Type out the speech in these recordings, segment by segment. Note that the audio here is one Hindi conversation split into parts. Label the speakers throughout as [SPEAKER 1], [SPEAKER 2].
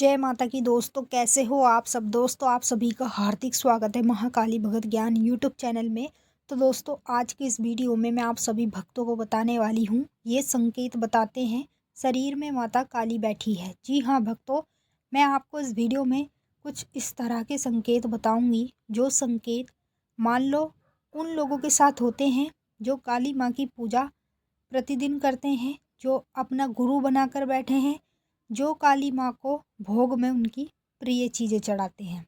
[SPEAKER 1] जय माता की दोस्तों, कैसे हो आप सब। दोस्तों, आप सभी का हार्दिक स्वागत है महाकाली भगत ज्ञान यूट्यूब चैनल में। तो दोस्तों, आज की इस वीडियो में मैं आप सभी भक्तों को बताने वाली हूँ, ये संकेत बताते हैं शरीर में माता काली बैठी है। जी हाँ भक्तों, मैं आपको इस वीडियो में कुछ इस तरह के संकेत बताऊँगी, जो संकेत मान लो उन लोगों के साथ होते हैं जो काली माँ की पूजा प्रतिदिन करते हैं, जो अपना गुरु बनाकर बैठे हैं, जो काली माँ को भोग में उनकी प्रिय चीज़ें चढ़ाते हैं।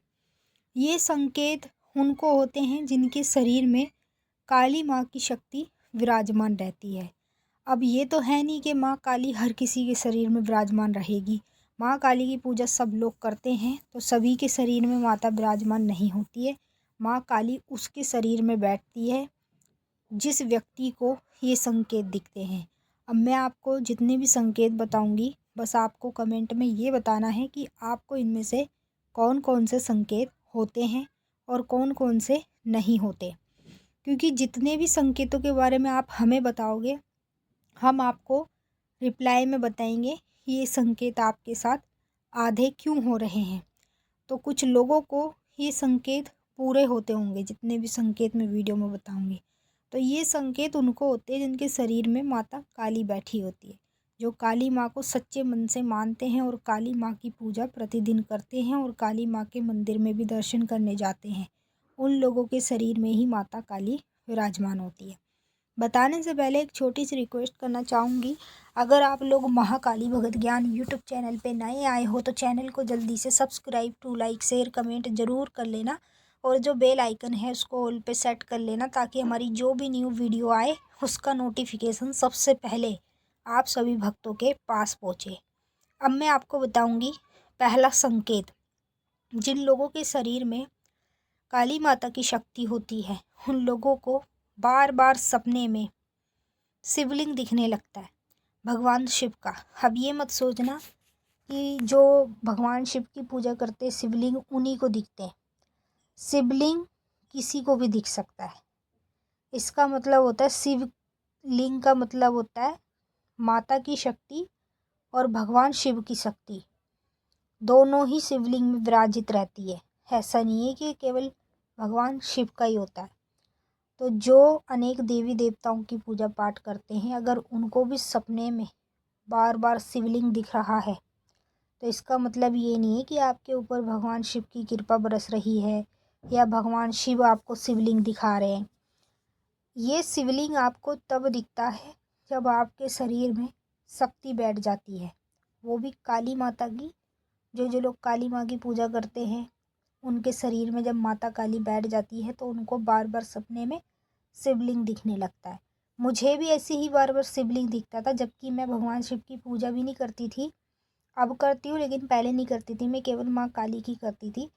[SPEAKER 1] ये संकेत उनको होते हैं जिनके शरीर में काली माँ की शक्ति विराजमान रहती है। अब ये तो है नहीं कि माँ काली हर किसी के शरीर में विराजमान रहेगी। माँ काली की पूजा सब लोग करते हैं तो सभी के शरीर में माता विराजमान नहीं होती है। माँ काली उसके शरीर में बैठती है जिस व्यक्ति को ये संकेत दिखते हैं। अब मैं आपको जितने भी संकेत बताऊंगी, बस आपको कमेंट में ये बताना है कि आपको इनमें से कौन कौन से संकेत होते हैं और कौन कौन से नहीं होते। क्योंकि जितने भी संकेतों के बारे में आप हमें बताओगे, हम आपको रिप्लाई में बताएंगे ये संकेत आपके साथ आधे क्यों हो रहे हैं। तो कुछ लोगों को ये संकेत पूरे होते होंगे, जितने भी संकेत मैं वीडियो में बताऊंगी। तो ये संकेत उनको होते हैं जिनके शरीर में माता काली बैठी होती है, जो काली माँ को सच्चे मन से मानते हैं और काली माँ की पूजा प्रतिदिन करते हैं और काली माँ के मंदिर में भी दर्शन करने जाते हैं। उन लोगों के शरीर में ही माता काली विराजमान होती है। बताने से पहले एक छोटी सी रिक्वेस्ट करना चाहूँगी, अगर आप लोग महाकाली भगत ज्ञान यूट्यूब चैनल पे नए आए हो तो चैनल को जल्दी से subscribe to like share comment ज़रूर कर लेना, और जो बेल आइकन है उसको ऑल पे सेट कर लेना, ताकि हमारी जो भी न्यू वीडियो आए उसका नोटिफिकेशन सबसे पहले आप सभी भक्तों के पास पहुँचे। अब मैं आपको बताऊँगी पहला संकेत। जिन लोगों के शरीर में काली माता की शक्ति होती है, उन लोगों को बार बार सपने में शिवलिंग दिखने लगता है, भगवान शिव का। अब ये मत सोचना कि जो भगवान शिव की पूजा करते हैं शिवलिंग उन्हीं को दिखते हैं। शिवलिंग किसी को भी दिख सकता है। इसका मतलब होता है, शिवलिंग का मतलब होता है माता की शक्ति और भगवान शिव की शक्ति दोनों ही शिवलिंग में विराजित रहती है। ऐसा नहीं है कि केवल भगवान शिव का ही होता है। तो जो अनेक देवी देवताओं की पूजा पाठ करते हैं, अगर उनको भी सपने में बार बार शिवलिंग दिख रहा है, तो इसका मतलब ये नहीं है कि आपके ऊपर भगवान शिव की कृपा बरस रही है या भगवान शिव आपको शिवलिंग दिखा रहे हैं। ये शिवलिंग आपको तब दिखता है जब आपके शरीर में शक्ति बैठ जाती है, वो भी काली माता की। जो जो लोग काली माँ की पूजा करते हैं, उनके शरीर में जब माता काली बैठ जाती है तो उनको बार बार सपने में शिवलिंग दिखने लगता है। मुझे भी ऐसे ही बार बार शिवलिंग दिखता था, जबकि मैं भगवान शिव की पूजा भी नहीं करती थी। अब करती हूँ, लेकिन पहले नहीं करती थी, मैं केवल माँ काली की करती थी।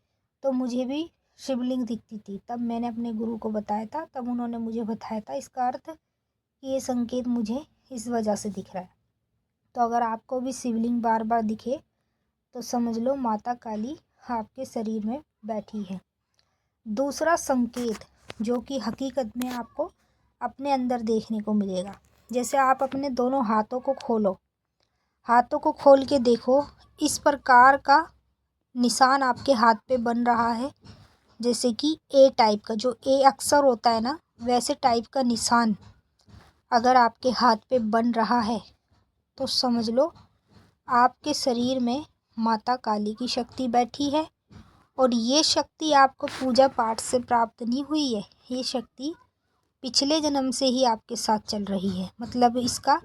[SPEAKER 1] तो मुझे भी शिवलिंग दिखती थी। तब मैंने अपने गुरु को बताया था, तब उन्होंने मुझे बताया था इसका अर्थ कि ये संकेत मुझे इस वजह से दिख रहा है। तो अगर आपको भी शिवलिंग बार बार दिखे तो समझ लो माता काली आपके शरीर में बैठी है। दूसरा संकेत जो कि हकीकत में आपको अपने अंदर देखने को मिलेगा, जैसे आप अपने दोनों हाथों को खोलो, हाथों को खोल के देखो, इस प्रकार का निशान आपके हाथ पे बन रहा है, जैसे कि ए टाइप का, जो ए अक्षर होता है ना, वैसे टाइप का निशान अगर आपके हाथ पे बन रहा है तो समझ लो आपके शरीर में माता काली की शक्ति बैठी है। और ये शक्ति आपको पूजा पाठ से प्राप्त नहीं हुई है, ये शक्ति पिछले जन्म से ही आपके साथ चल रही है। मतलब इसका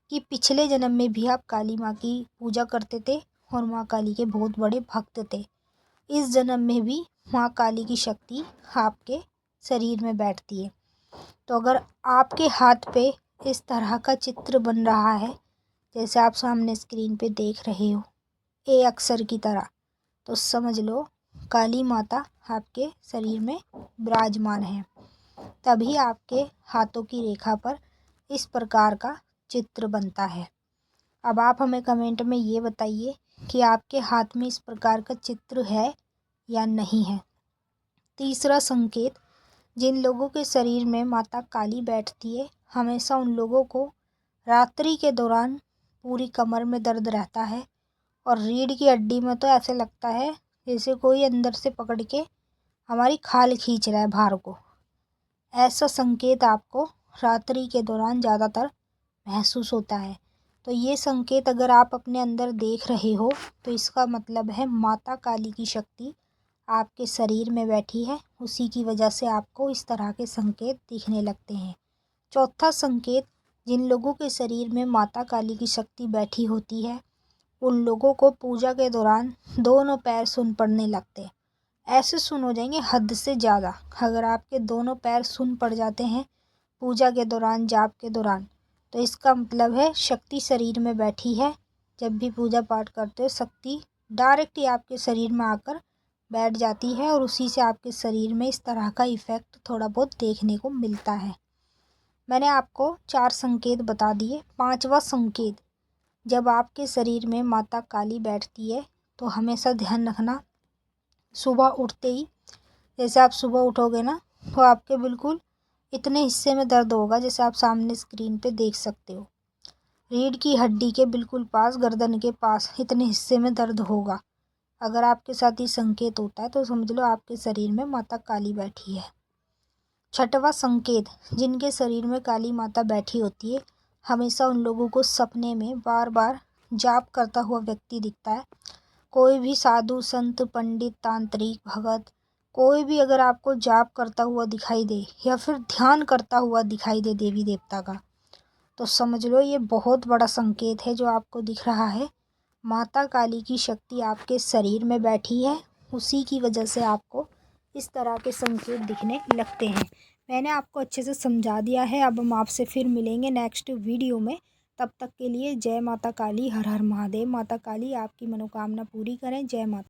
[SPEAKER 1] कि पिछले जन्म में भी आप काली माँ की पूजा करते थे और माँ काली के बहुत बड़े भक्त थे। इस जन्म में भी माँ काली की शक्ति आपके शरीर में बैठती है। तो अगर आपके हाथ पे इस तरह का चित्र बन रहा है, जैसे आप सामने स्क्रीन पे देख रहे हो ए अक्षर की तरह, तो समझ लो काली माता आपके शरीर में विराजमान है। तभी आपके हाथों की रेखा पर इस प्रकार का चित्र बनता है। अब आप हमें कमेंट में ये बताइए कि आपके हाथ में इस प्रकार का चित्र है या नहीं है। तीसरा संकेत, जिन लोगों के शरीर में माता काली बैठती है, हमेशा उन लोगों को रात्रि के दौरान पूरी कमर में दर्द रहता है और रीढ़ की हड्डी में तो ऐसे लगता है जैसे कोई अंदर से पकड़ के हमारी खाल खींच रहा है बाहर को। ऐसा संकेत आपको रात्रि के दौरान ज़्यादातर महसूस होता है। तो ये संकेत अगर आप अपने अंदर देख रहे हो तो इसका मतलब है माता काली की शक्ति आपके शरीर में बैठी है, उसी की वजह से आपको इस तरह के संकेत दिखने लगते हैं। चौथा संकेत, जिन लोगों के शरीर में माता काली की शक्ति बैठी होती है उन लोगों को पूजा के दौरान दोनों पैर सुन्न पड़ने लगते हैं। ऐसे सुन्न हो जाएंगे हद से ज़्यादा। अगर आपके दोनों पैर सुन्न पड़ जाते हैं पूजा के दौरान, जाप के दौरान, तो इसका मतलब है शक्ति शरीर में बैठी है। जब भी पूजा पाठ करते हो शक्ति डायरेक्ट ही आपके शरीर में आकर बैठ जाती है और उसी से आपके शरीर में इस तरह का इफ़ेक्ट थोड़ा बहुत देखने को मिलता है। मैंने आपको 4 संकेत बता दिए। 5वां संकेत, जब आपके शरीर में माता काली बैठती है तो हमेशा ध्यान रखना, सुबह उठते ही जैसे आप सुबह उठोगे ना तो आपके बिल्कुल इतने हिस्से में दर्द होगा जैसे आप सामने स्क्रीन पे देख सकते हो। रीढ़ की हड्डी के बिल्कुल पास, गर्दन के पास इतने हिस्से में दर्द होगा। अगर आपके साथ ये संकेत होता है तो समझ लो आपके शरीर में माता काली बैठी है। 6वां संकेत, जिनके शरीर में काली माता बैठी होती है हमेशा उन लोगों को सपने में बार बार जाप करता हुआ व्यक्ति दिखता है। कोई भी साधु, संत, पंडित, तांत्रिक, भगत, कोई भी अगर आपको जाप करता हुआ दिखाई दे या फिर ध्यान करता हुआ दिखाई दे देवी देवता का, तो समझ लो ये बहुत बड़ा संकेत है जो आपको दिख रहा है। माता काली की शक्ति आपके शरीर में बैठी है, उसी की वजह से आपको इस तरह के संकेत दिखने लगते हैं। मैंने आपको अच्छे से समझा दिया है। अब हम आपसे फिर मिलेंगे नेक्स्ट वीडियो में। तब तक के लिए जय माता काली, हर हर महादेव। माता काली आपकी मनोकामना पूरी करें। जय माता।